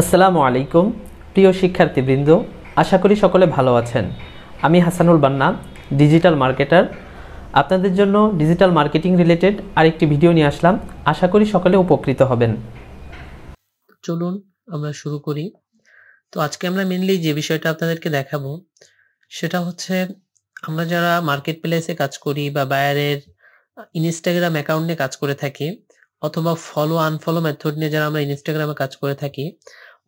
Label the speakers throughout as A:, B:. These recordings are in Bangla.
A: আসসালামু আলাইকুম প্রিয় শিক্ষার্থীবৃন্দ, আশা করি সকলে ভালো আছেন। আমি হাসানুল বান্না, ডিজিটাল মার্কেটার। আপনাদের জন্য ডিজিটাল মার্কেটিং রিলেটেড আরেকটি ভিডিও নিয়ে আসলাম। আশা করি সকলে উপকৃত হবেন।
B: চলুন আমরা শুরু করি। তো আজকে আমরা মেনলি যে বিষয়টা আপনাদেরকে দেখাবো সেটা হচ্ছে, আমরা যারা মার্কেট প্লেসে কাজ করি বা বায়ারের ইনস্টাগ্রাম অ্যাকাউন্ট নিয়ে কাজ করে থাকি, অথবা ফলো আনফলো মেথড নিয়ে যারা আমরা ইনস্টাগ্রামে কাজ করে থাকি,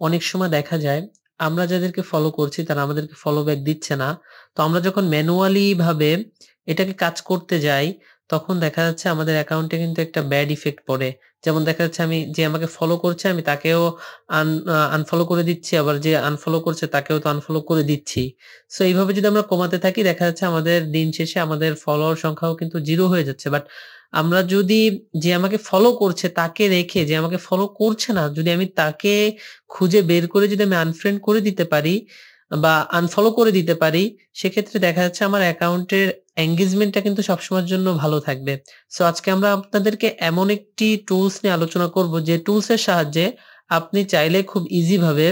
B: অনেক সময় দেখা যায় আমরা যাদেরকে ফলো করছি তারা আমাদেরকে ফলো ব্যাক দিচ্ছে না। তো আমরা যখন ম্যানুয়ালি ভাবে এটাকে কাজ করতে যাই, তখন দেখা যাচ্ছে আমাদের অ্যাকাউন্টে কিন্তু একটা ব্যাড ইফেক্ট পড়ে। যেমন দেখা যাচ্ছে আমি যে আমাকে ফলো করছে আমি তাকেও আনফলো করে দিচ্ছি, আবার যে আনফলো করছে তাকেও তো আনফলো করে দিচ্ছি। সো এইভাবে যদি আমরা কমাতে থাকি, দেখা যাচ্ছে আমাদের দিন শেষে আমাদের ফলোয়ার সংখ্যাও কিন্তু 0 হয়ে যাচ্ছে। বাট আমরা যদি যে আমাকে ফলো করছে তাকে রেখে, যে আমাকে ফলো করছে না, যদি আমি তাকে খুঁজে বের করে যদি আমি আনফ্রেন্ড করে দিতে পারি বা আনফলো করে দিতে পারি, সেক্ষেত্রে দেখা যাচ্ছে আমার অ্যাকাউন্টের এনগেজমেন্টটা কিন্তু সবসময়ের জন্য ভালো থাকবে। সো আজকে আমরা আপনাদেরকে এমন একটি টুলস নিয়ে আলোচনা করব, যে টুলস এর সাহায্যে আপনি চাইলে খুব ইজি ভাবে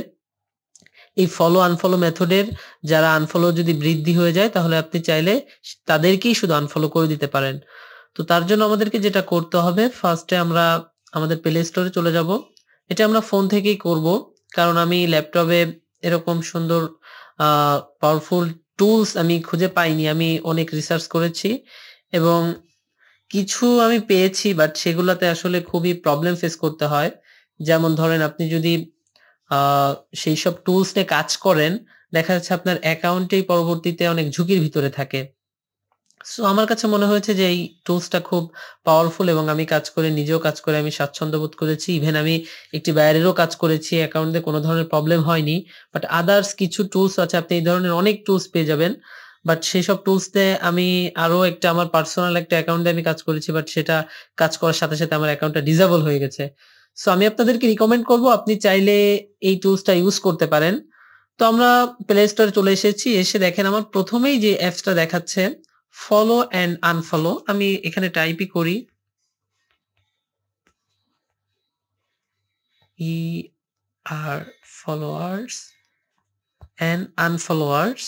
B: এই ফলো আনফলো মেথডের যারা আনফলো যদি বৃদ্ধি হয়ে যায়, তাহলে আপনি চাইলে তাদেরকেই শুধু আনফলো করে দিতে পারেন। তো তার জন্য আমাদেরকে যেটা করতে হবে, ফার্স্টে আমরা আমাদের প্লে স্টোরে চলে যাব। এটা আমরা ফোন থেকেই করব, কারণ আমি ল্যাপটপে এরকম সুন্দর পাওয়ারফুল টুলস আমি খুঁজে পাইনি। আমি অনেক রিসার্চ করেছি এবং কিছু আমি পেয়েছি, বাট সেগুলাতে আসলে খুবই প্রবলেম ফেস করতে হয়। যেমন ধরেন, আপনি যদি সেই সব টুলস নিয়ে কাজ করেন, দেখা যাচ্ছে আপনার অ্যাকাউন্টেই পরবর্তীতে অনেক ঝুঁকির ভিতরে থাকে। সো আমার কাছে মনে হয়েছে যে এই টুলসটা খুব পাওয়ারফুল এবং আমি কাজ করে, নিজেও কাজ করে আমি স্বাচ্ছন্দ্য বোধ করেছি। ইভেন আমি একটি বায়ারেরও কাজ করেছি, অ্যাকাউন্টে কোনো ধরনের প্রবলেম হয়নি। বাট আদার্স কিছু টুলস আছে, আপনি এই ধরনের অনেক টুলস পেয়ে যাবেন। বাট সেসব টুলস দিয়ে আমি আরো একটা আমার পার্সোনাল একটা অ্যাকাউন্টে আমি কাজ করেছি, বাট সেটা কাজ করার সাথে, সাথে আমার অ্যাকাউন্টটা ডিসেবল হয়ে গেছে। সো আমি আপনাদেরকে রিকমেন্ড করব আপনি চাইলে এই টুলসটা ইউজ করতে পারেন। তো আমরা প্লে স্টোরে চলে এসেছি। এসে দেখেন আমার প্রথমেই যে অ্যাপসটা দেখাচ্ছে ফলো অ্যান্ড আনফলো, আমি এখানে টাইপই করি আর followers and unfollowers,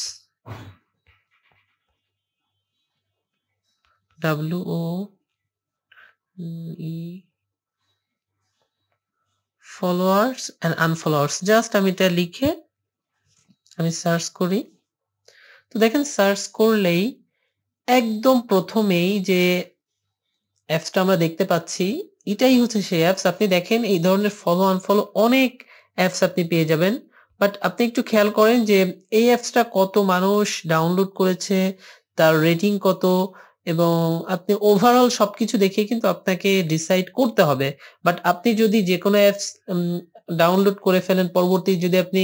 B: WO followers and unfollowers. Just আমি এটা লিখে আমি সার্চ করি। তো দেখেন সার্চ করলেই একদম প্রথমেই যে অ্যাপসটা আমরা দেখতে পাচ্ছি, এটাই হচ্ছে সেই অ্যাপস। আপনি দেখেন এই ধরনের ফলো আনফলো অনেক অ্যাপস আপনি পেয়ে যাবেন। বাট আপনি একটু খেয়াল করেন যে এই অ্যাপসটা কত মানুষ ডাউনলোড করেছে, তার রেটিং কত, এবং আপনি ওভারঅল সবকিছু দেখে কিন্তু আপনাকে ডিসাইড করতে হবে। বাট আপনি যদি যেকোনো অ্যাপস ডাউনলোড করে ফেলেন, পরবর্তী যদি আপনি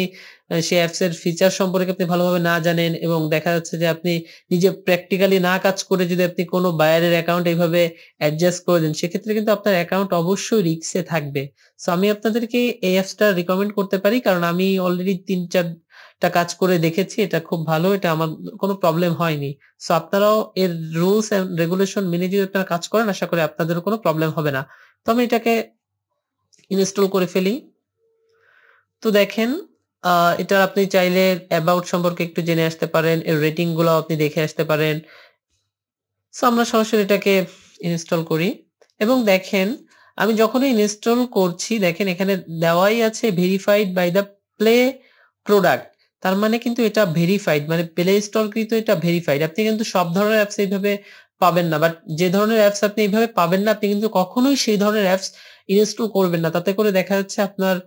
B: সেই অ্যাপস এর ফিচার সম্পর্কে আপনি ভালোভাবে না জানেন, এবং দেখা যাচ্ছে যে আপনি নিজে প্র্যাকটিক্যালি না কাজ করে যদি আপনি কোনো বায়ারের অ্যাকাউন্ট এইভাবে অ্যাডজাস্ট করে দেন, সেক্ষেত্রে কিন্তু আপনার অ্যাকাউন্ট অবশ্যই রিস্কে থাকবে। সো আমি আপনাদেরকে এই অ্যাপসটা রিকমেন্ড করতে পারি, কারণ আমি অলরেডি ৩-৪ টা কাজ করে দেখেছি। এটা খুব ভালো, এটা আমার কোনো প্রবলেম হয়নি। সো আপনারাও এর রুলস এন্ড রেগুলেশন মেনে যদি আপনারা কাজ করেন, আশা করি আপনাদেরও কোনো প্রবলেম হবে না। তো আমি এটাকে ইনস্টল করে ফেলি। তো দেখেন এটা আপনি চাইলে অ্যাবাউট সম্পর্কে একটু জেনে আসতে পারেন, এর রেটিং গুলো আপনি দেখে আসতে পারেন। সো আমরা সরাসরি এটাকে ইনস্টল করি এবং দেখেন আমি যখনই ইনস্টল করছি, দেখেন এখানে দেওয়াই আছে verified by the play product. তার মানে কিন্তু এটা ভেরিফাইড, মানে প্লে স্টোর কৃত এটা ভেরিফাইড। আপনি কিন্তু সব ধরনের অ্যাপস এইভাবে পাবেন না, বাট যে ধরনের অ্যাপস আপনি এইভাবে পাবেন না, আপনি কিন্তু কখনোই সেই ধরনের অ্যাপস ইনস্টল করবেন না। তাতে করে দেখা যাচ্ছে আপনার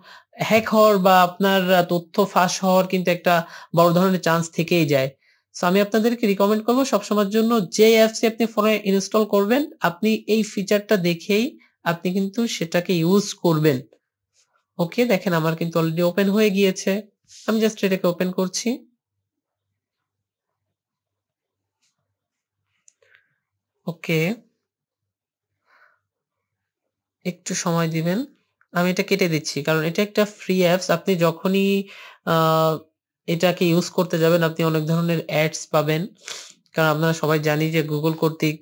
B: হ্যাক হওয়ার বা আপনার তথ্য ফাঁস হওয়ার কিন্তু একটা বড় ধরনের চান্স থেকেই যায়। সো আমি আপনাদেরকে রিকমেন্ড করব সবসময়ের জন্য, যে অ্যাপসটি আপনি ফোনে ইনস্টল করবেন, আপনি এই ফিচারটা দেখেই আপনি কিন্তু সেটাকে ইউজ করবেন। ওকে, দেখেন আমার কিন্তু অলরেডি ওপেন হয়ে গিয়েছে। আমি জাস্ট এটাকে ওপেন করছি। ওকে, একটু সময় দিবেন। আমি এটা কেটে দিচ্ছি, কারণ এটা একটা ফ্রি অ্যাপস। আপনি যখনই আ এটাকে ইউজ করতে যাবেন, আপনি অনেক ধরনের অ্যাডস পাবেন। কারণ আপনারা সবাই জানি যে Google কর্তৃক,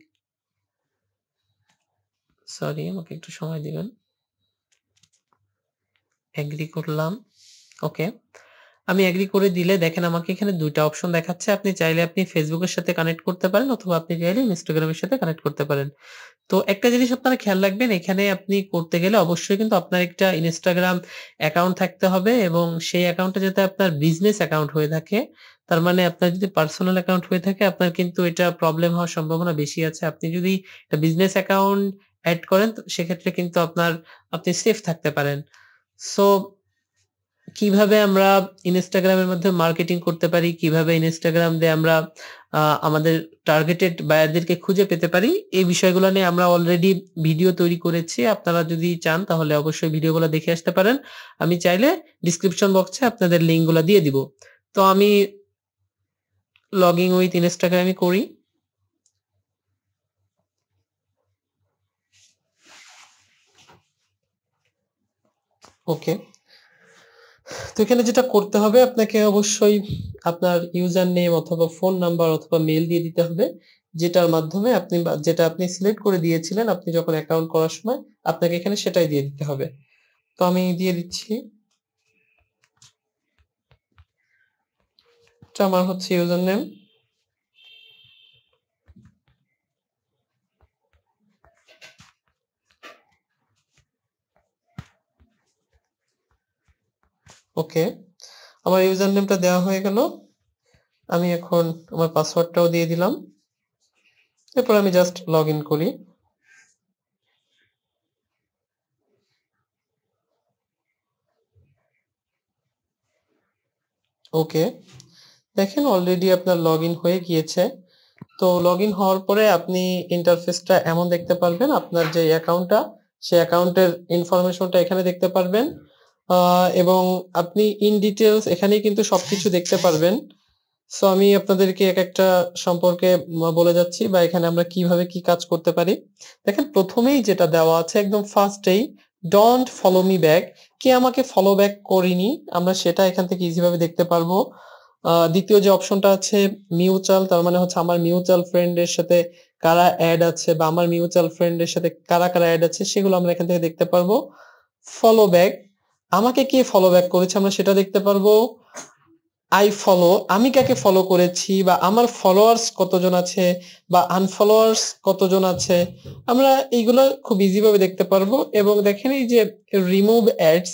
B: সরি আমাকে একটু সময় দিবেন। এগ্রি করলাম। ওকে, আমি এগ্রি করে দিলে দেখেন আমাকে এখানে দুইটা অপশন দেখাচ্ছে। আপনি চাইলে আপনি ফেসবুকের সাথে কানেক্ট করতে পারেন অথবা আপনি চাইলে ইনস্টাগ্রামের সাথে কানেক্ট করতে পারেন। তো একটা জিনিস আপনারা খেয়াল রাখবেন, এখানে আপনি করতে গেলে অবশ্যই কিন্তু আপনার একটা ইনস্টাগ্রাম অ্যাকাউন্ট থাকতে হবে এবং সেই অ্যাকাউন্টটা যাতে আপনার বিজনেস অ্যাকাউন্ট হয়ে থাকে। তার মানে আপনার যদি পার্সোনাল অ্যাকাউন্ট হয়ে থাকে আপনার কিন্তু এটা প্রবলেম হওয়ার সম্ভাবনা বেশি আছে। আপনি যদি একটা বিজনেস অ্যাকাউন্ট এড করেন তো সেক্ষেত্রে কিন্তু আপনি সেফ থাকতে পারেন। সো কিভাবে আমরা ইনস্টাগ্রামের মধ্যে মার্কেটিং করতে পারি, কিভাবে ইনস্টাগ্রাম দিয়ে আমরা আমাদের টার্গেটেড বায়ারদেরকে খুঁজে পেতে পারি, এই বিষয়গুলো নিয়ে আমরা অলরেডি ভিডিও তৈরি করেছি। আপনারা যদি চান তাহলে অবশ্যই ভিডিওগুলো দেখে আসতে পারেন। আমি চাইলে ডেসক্রিপশন বক্সে আপনাদের লিংকগুলো দিয়ে দিব। তো আমি লগইন উইথ ইনস্টাগ্রামই করি। ওকে। তো এখানে যেটা করতে হবে আপনাকে অবশ্যই আপনার ইউজার নেম অথবা ফোন নাম্বার অথবা মেইল দিয়ে দিতে হবে, যেটার মাধ্যমে যেটা আপনি সিলেক্ট করে দিয়েছিলেন আপনি যখন অ্যাকাউন্ট করার সময় আপনাকে এখানে সেটাই দিয়ে দিতে হবে। তো আমি দিয়ে দিচ্ছি। এটা আমার হচ্ছে ইউজার নেম। ওকে, আমার ইউজার নেমটা দেওয়া হয়ে গেল। আমি এখন আমার পাসওয়ার্ডটাও দিয়ে দিলাম। এরপর আমি জাস্ট লগ ইন করি। ওকে, দেখেন অলরেডি আপনার লগ ইন হয়ে গিয়েছে। তো লগ ইন হওয়ার পরে আপনি ইন্টারফেসটা এমন দেখতে পারবেন, আপনার যে অ্যাকাউন্টটা সেই অ্যাকাউন্টের ইনফরমেশনটা এখানে দেখতে পারবেন এবং আপনি ইন ডিটেলস এখানেই কিন্তু সবকিছু দেখতে পারবেন। সো আমি আপনাদেরকে এক একটা সম্পর্কে বলে যাচ্ছি বা এখানে আমরা কিভাবে কি কাজ করতে পারি। দেখেন প্রথমেই যেটা দেওয়া আছে একদম ফার্স্টেই, ডোন্ট ফলো মি ব্যাক, কে আমাকে ফলো ব্যাক করেনি আমরা সেটা এখান থেকে ইজি ভাবে দেখতে পারবো। দ্বিতীয় যে অপশনটা আছে মিউচুয়াল, তার মানে হচ্ছে আমার মিউচুয়াল ফ্রেন্ডের সাথে কারা অ্যাড আছে বা আমার মিউচুয়াল ফ্রেন্ডের সাথে কারা কারা অ্যাড আছে সেগুলো আমরা এখান থেকে দেখতে পারবো। ফলো ব্যাক, আমাকে কে ফলো ব্যাক করেছে আমরা সেটা দেখতে পারবো। আই ফলো, আমি কাকে ফলো করেছি বা আমার ফলোয়ার্স কতজন আছে বা আনফলোয়ার্স কতজন আছে আমরা এইগুলো খুব ইজি ভাবে দেখতে পারবো। এবং দেখেন এই যে রিমুভ অ্যাডস,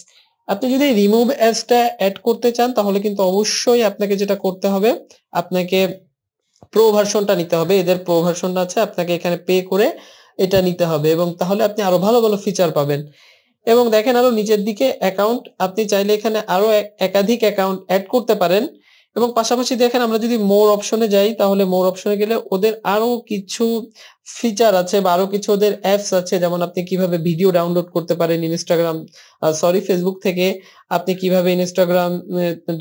B: আপনি যদি রিমুভ অ্যাডসটা অ্যাড করতে চান তাহলে কিন্তু অবশ্যই আপনাকে যেটা করতে হবে, আপনাকে প্রো ভার্সনটা নিতে হবে। এদের প্রো ভার্সনটা আছে, আপনাকে এখানে পে করে এটা নিতে হবে এবং তাহলে আপনি আরো ভালো ভালো ফিচার পাবেন। এবং দেখেন আরো নিচের দিকে অ্যাকাউন্ট, আপনি চাইলে এখানে আরো একাধিক অ্যাকাউন্ট অ্যাড করতে পারেন। এবং পাশাপাশি দেখেন আমরা যদি মোর অপশনে যাই তাহলে মোর অপশনে গেলে ওদের আরো কিছু ফিচার আছে বা আরো কিছু ওদের অ্যাপস আছে, যেমন আপনি কিভাবে ভিডিও ডাউনলোড করতে পারেন ফেসবুক থেকে, আপনি কিভাবে ইনস্টাগ্রাম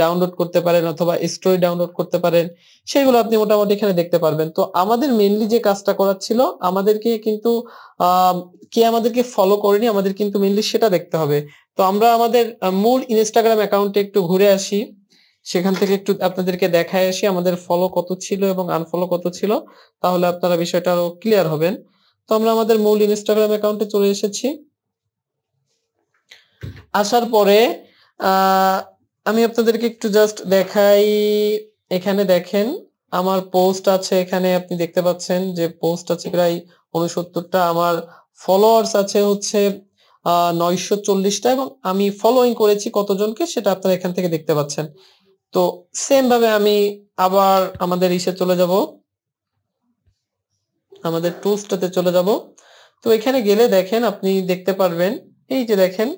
B: ডাউনলোড করতে পারেন অথবা স্টোরি ডাউনলোড করতে পারেন, সেগুলো আপনি মোটামুটি এখানে দেখতে পারবেন। তো আমাদের মেইনলি যে কাজটা করার ছিল, আমাদেরকে কিন্তু কে আমাদেরকে ফলো করেনি আমাদের কিন্তু মেইনলি সেটা দেখতে হবে। তো আমরা আমাদের মূল ইনস্টাগ্রাম অ্যাকাউন্টে একটু ঘুরে আসি, সেখান থেকে একটু আপনাদেরকে দেখায় আসি আমাদের ফলো কত ছিল এবং আনফলো কত ছিল, তাহলে আপনারা বিষয়টা আরো ক্লিয়ার হবেন। তো আমরা আমাদের মূল ইনস্টাগ্রাম অ্যাকাউন্টে চলে এসেছি। আসার পরে আমি আপনাদেরকে একটু জাস্ট দেখাই। এখানে দেখেন আমার পোস্ট আছে, এখানে আপনি দেখতে পাচ্ছেন যে পোস্ট আছে প্রায় 69টা, আমার ফলোয়ার্স আছে হচ্ছে 940টা এবং আমি ফলোইং করেছি কতজনকে সেটা আপনারা এখান থেকে দেখতে পাচ্ছেন। তো সেম ভাবে আমি আবার আমাদের ইসে চলে যাব, আমাদের টুলসটাতে চলে যাব। তো এখানে গেলে দেখেন আপনি দেখতে পারবেন, এই যে দেখেন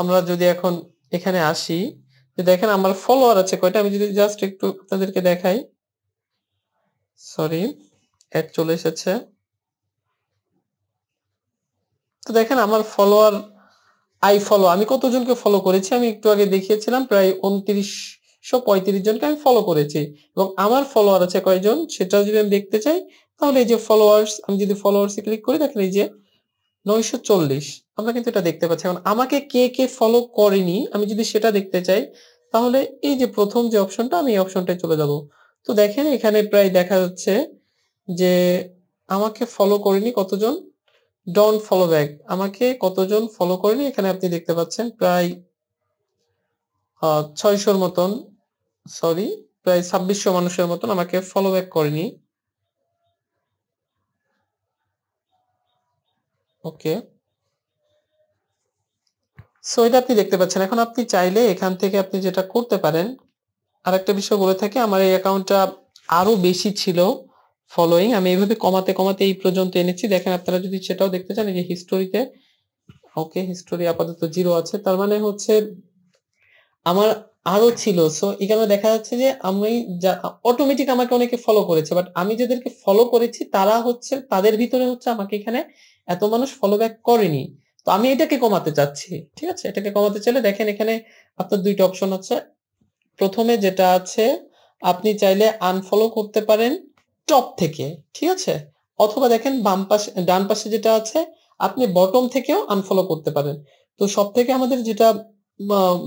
B: আমরা যদি এখন এখানে আসি, যে দেখেন আমার ফলোয়ার আছে কয়টা, আমি যদি জাস্ট একটু আপনাদেরকে দেখাই, সরি অ্যাড চলে এসেছে। তো দেখেন আমার ফলোয়ার, আই ফলো, আমি কতজনকে ফলো করেছি আমি একটু আগে দেখিয়েছিলাম, প্রায় 2935 জনকে আমি ফলো করেছি এবং আমার ফলোয়ার আছে কয়জন সেটা যদি আমি দেখতে চাই তাহলে এই যে ফলোয়ার্স, আমি যদি ফলোয়ার্সে ক্লিক করি দেখেন এই যে 940, আমরা কিন্তু এটা দেখতে পাচ্ছি। এখন আমাকে কে কে ফলো করেনি আমি যদি সেটা দেখতে চাই তাহলে এই যে প্রথম যে অপশনটা, আমি এই অপশনটায় চলে যাব। তো দেখেন এখানে প্রায় দেখা যাচ্ছে যে আমাকে ফলো করেনি কতজন, ডোন্ট ফলো ব্যাক, আমাকে কতজন ফলো করেনি এখানে আপনি দেখতে পাচ্ছেন প্রায় 600 মতন, সরি, প্রায় 2600 মানুষের মতন আমাকে ফলো ব্যাক করেনি। ওকে, সো এটা আপনি দেখতে পাচ্ছেন। এখন আপনি চাইলে এখান থেকে আপনি যেটা করতে পারেন, আরেকটা বিষয় বলে থাকি, আমার এই অ্যাকাউন্টটা আরো বেশি ছিল ফলোইং, আমি এইভাবে কমাতে কমাতে এই পর্যন্ত এনেছি। দেখেন আপনারা যদি সেটাও দেখতে চান, এই যে হিস্টোরিতে, ওকে, হিস্টোরি আপাতত 0 আছে, তার মানে হচ্ছে আমার আরো ছিল। সো এখানে দেখা যাচ্ছে যে আমি অটোমেটিক আমাকে অনেকে ফলো করেছে, বাট আমি যাদেরকে ফলো করেছি তারা হচ্ছে, তাদের ভিতরে হচ্ছে আমাকে এখানে এত মানুষ ফলো ব্যাক করেনি। তো আমি এটাকে কমাতে চাচ্ছি, ঠিক আছে? এটাকে কমাতে চাইলে দেখেন এখানে আপনার 2টা অপশন আছে। প্রথমে যেটা আছে, আপনি চাইলে আনফলো করতে পারেন টপ থেকে, ঠিক আছে? অথবা দেখেন বাম পাশে, ডান পাশে যেটা আছে, আপনি বটম থেকেও আনফলো করতে পারেন। তো সবথেকে আমাদের যেটা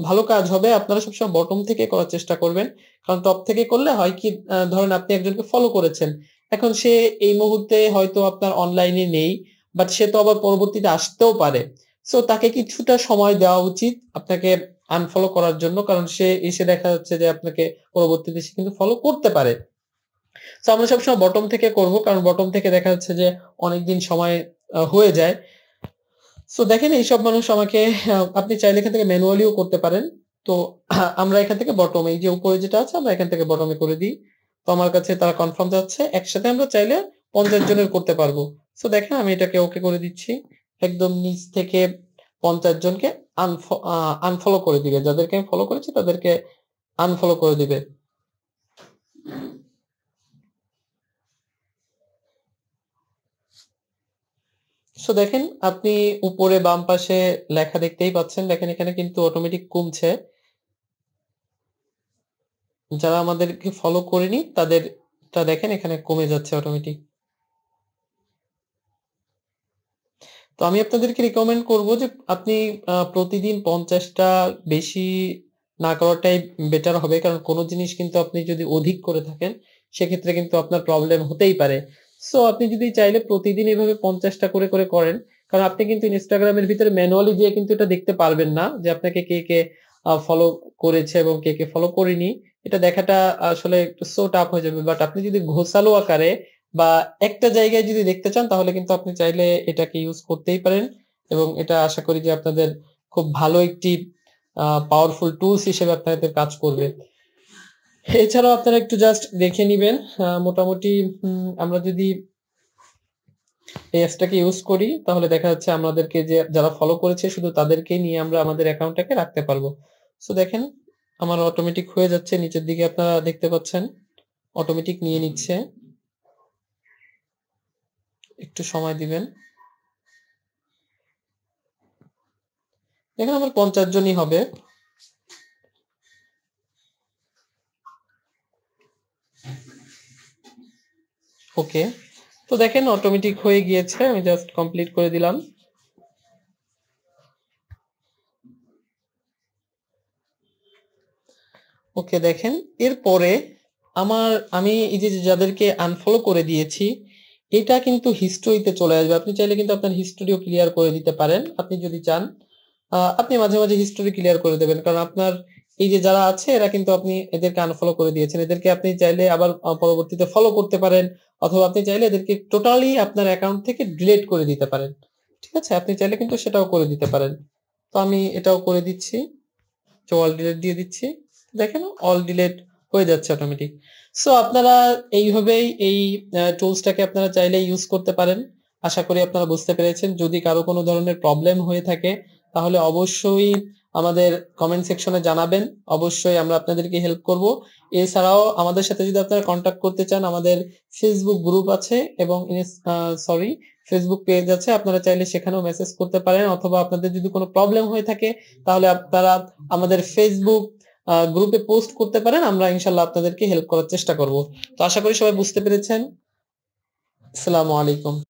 B: ভালো কাজ হবে, আপনারা সবসময় বটম থেকে করার চেষ্টা করবেন। কারণ টপ থেকে করলে হয় কি, ধরেন আপনি একজনকে ফলো করেছেন, এখন সে এই মুহূর্তে হয়তো আপনার অনলাইনে নেই, বাট সে তো আবার পরবর্তীতে আসতেও পারে। সো তাকে কিছুটা সময় দেওয়া উচিত আপনাকে আনফলো করার জন্য, কারণ সে এসে দেখা যাচ্ছে যে আপনাকে পরবর্তীতে সে কিন্তু ফলো করতে পারে। সো আমরা সবসময় বটম থেকে করব, কারণ বটম থেকে দেখা যাচ্ছে যে অনেকদিন সময় হয়ে যায়। সো দেখেন এইসব মানুষ আমাকে, আপনি চাইলে এখান থেকে ম্যানুয়ালিও করতে পারেন। তো আমরা এখান থেকে বটম, এই যে উপরে যেটা আছে আমরা এখান থেকে বটমে করে দিই। তো আমার কাছে তারা কনফার্ম যাচ্ছে, একসাথে আমরা চাইলে 50 জনের করতে পারবো। সো দেখেন আমি এটাকে ওকে করে দিচ্ছি। একদম নিচ থেকে 50 জনকে আনফলো করে দিবে, যাদেরকে আমি ফলো করেছি তাদেরকে আনফলো করে দিবে। সো দেখেন আপনি উপরে বাম পাশে লেখা দেখতেই পাচ্ছেন, দেখেন এখানে কিন্তু অটোমেটিক কমছে। যারা আমাদেরকে ফলো করেনি তাদেরটা দেখেন এখানে কমে যাচ্ছে অটোমেটিক। তো আমি আপনাদেরকে রিকমেন্ড করব যে আপনি প্রতিদিন 50টা বেশি না করাটাই বেটার হবে, কারণ কোন জিনিস কিন্তু আপনি যদি অধিক করে থাকেন সেক্ষেত্রে কিন্তু আপনার প্রবলেম হতেই পারে। সো আপনি যদি চাইলে প্রতিদিন এভাবে 50টা করে করে করেন, কারণ আপনি কিন্তু ইনস্টাগ্রামের ভিতরে ম্যানুয়ালি গিয়ে কিন্তু এটা দেখতে পারবেন না যে আপনাকে কে কে ফলো করেছে এবং কে কে ফলো করেনি। এটা দেখাটা আসলে একটু সো টাফ হয়ে যাবে, বাট আপনি যদি ঘোষালো আকারে বা একটা জায়গায় যদি দেখতে চান তাহলে কিন্তু আপনি চাইলে এটাকে ইউজ করতেই পারেন, এবং এটা আশা করি যে আপনাদের খুব ভালো একটি পাওয়ারফুল টুলস হিসেবে আপনাদের কাজ করবে। এছাড়াও আপনারা একটু জাস্ট দেখে নিবেন, মোটামুটি আমরা যদি এই অ্যাপসটাকে ইউজ করি তাহলে দেখা যাচ্ছে আমাদেরকে যে যারা ফলো করেছে শুধু তাদেরকেই নিয়ে আমরা আমাদের অ্যাকাউন্টটাকে রাখতে পারবো। সো দেখেন আমার অটোমেটিক হয়ে যাচ্ছে, নিচের দিকে আপনারা দেখতে পাচ্ছেন অটোমেটিক নিয়ে নিচ্ছে, একটু সময় দিবেন। দেখেন আমার 50 জনই হবে। ওকে, তো দেখেন অটোমেটিক হয়ে গিয়েছে, আমি জাস্ট কমপ্লিট করে দিলাম। ওকে, দেখেন এরপরে আমি এই যে যাদেরকে আনফলো করে দিয়েছি এটা কিন্তু হিস্টোরিতে চলে আসবে। আপনি চাইলে কিন্তু আপনার হিস্টোরিও ক্লিয়ার করে দিতে পারেন, আপনি যদি চান। আপনি মাঝে মাঝে হিস্টোরি ক্লিয়ার করে দেবেন, কারণ আপনার এই যে যারা আছে এরা কিন্তু আপনি এদেরকে আনফলো করে দিয়েছেন, এদেরকে আপনি চাইলে আবার পরবর্তীতে ফলো করতে পারেন, অথবা আপনি চাইলে এদেরকে টোটালি আপনার অ্যাকাউন্ট থেকে ডিলিট করে দিতে পারেন। ঠিক আছে, আপনি চাইলে কিন্তু সেটাও করে দিতে পারেন। তো আমি এটাও করে দিচ্ছি, অল ডিলিট দিয়ে দিচ্ছি। দেখেন অল ডিলিট হয়ে যাচ্ছে অটোমেটিক। সো আপনারা এইভাবেই এই টুলসটাকে আপনারা চাইলে ইউজ করতে পারেন। আশা করি আপনারা বুঝতে পেরেছেন। যদি কারো কোনো ধরনের প্রবলেম হয়ে থাকে তাহলে অবশ্যই আমাদের কমেন্ট সেকশনে জানাবেন, অবশ্যই আমরা আপনাদেরকে হেল্প করব। এছাড়াও আমাদের সাথে যদি আপনারা কন্টাক্ট করতে চান, আমাদের ফেসবুক গ্রুপ আছে এবং ফেসবুক পেজ আছে, আপনারা চাইলে সেখানেও মেসেজ করতে পারেন, অথবা আপনাদের যদি কোনো প্রবলেম হয়ে থাকে তাহলে আপনারা আমাদের ফেসবুক গ্রুপে পোস্ট করতে পারেন, আমরা ইনশাল্লাহ আপনাদেরকে হেল্প করার চেষ্টা করব। তো আশা করি সবাই বুঝতে পেরেছেন। আসসালামু আলাইকুম।